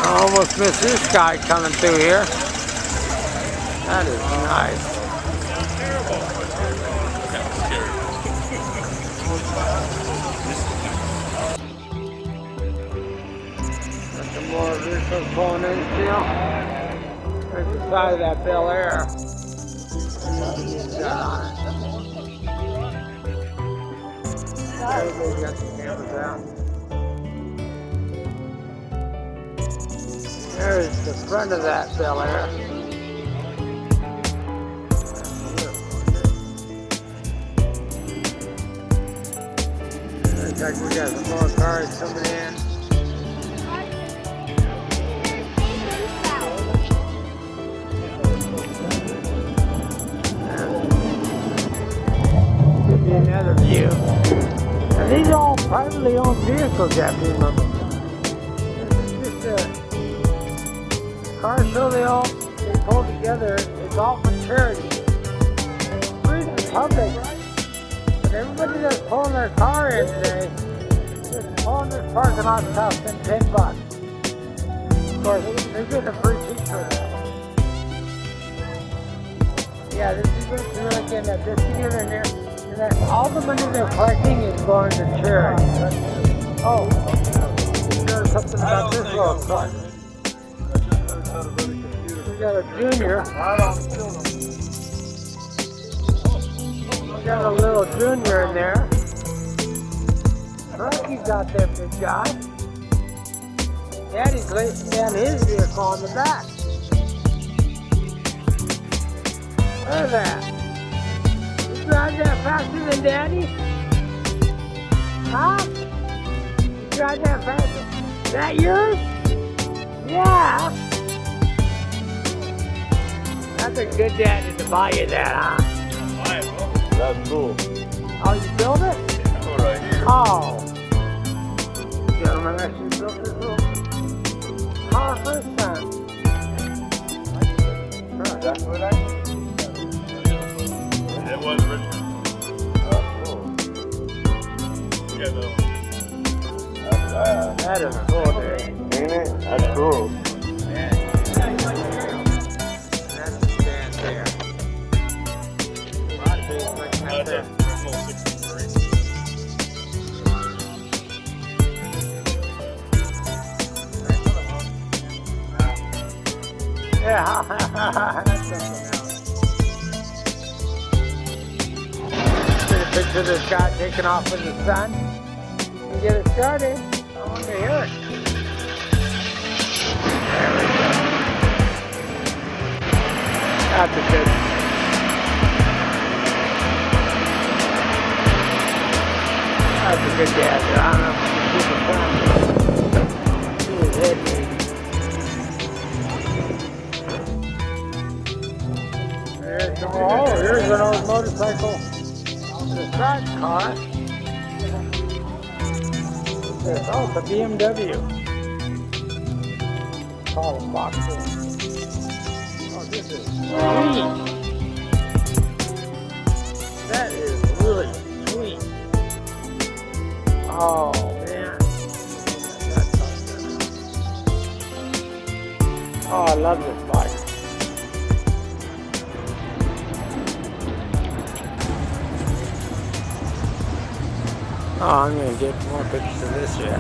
I almost missed this guy coming through here. That is nice. Got some more vehicles pulling in still. There's the side of that Bel Air. Everybody's got the cameras out. There's the front of that Bel Air. Looks like we got some more cars coming in. Give me another view. Now these are all privately owned vehicles, that remember. This is just a car show they pull together. It's all for charity. It's free to the public. But everybody that's pulling their car in today, just pulling this parking lot costs them $10. Of course, they're getting a free t-shirt. Yeah, this is really getting that this together in there. And that all the money they're collecting is going to charity. Oh, there's something about this little car. We got a junior. We got a little junior in there. Rocky's out there, big guy. Daddy's lacing down his vehicle on the back. Look at that. You drive that faster than Daddy? Huh? You drive that faster? Is that yours? Yeah. That's a good daddy to buy you that, huh? That's cool. Oh, you built it? Yeah, right here. Oh. Gentlemen, actually built this little car first time. That's what I did. It was original. That's cool. Yeah, though. That is cool, dude. Ain't it? That's cool. That's the stand there. A lot of big right there. Yeah, that's something else. Get a picture of this guy taking off in the sun. And get it started. I want to hear it. There we go. That's a good. That's a good dad. I don't know if you can see the sun. He was hitting me. Oh, here's an old motorcycle. The sidecar. Oh, it's a BMW. Call it boxer. Oh, this is sweet. That is really sweet. Oh, man. Oh, I love this bike. Oh, I'm going to get more pictures of this yet.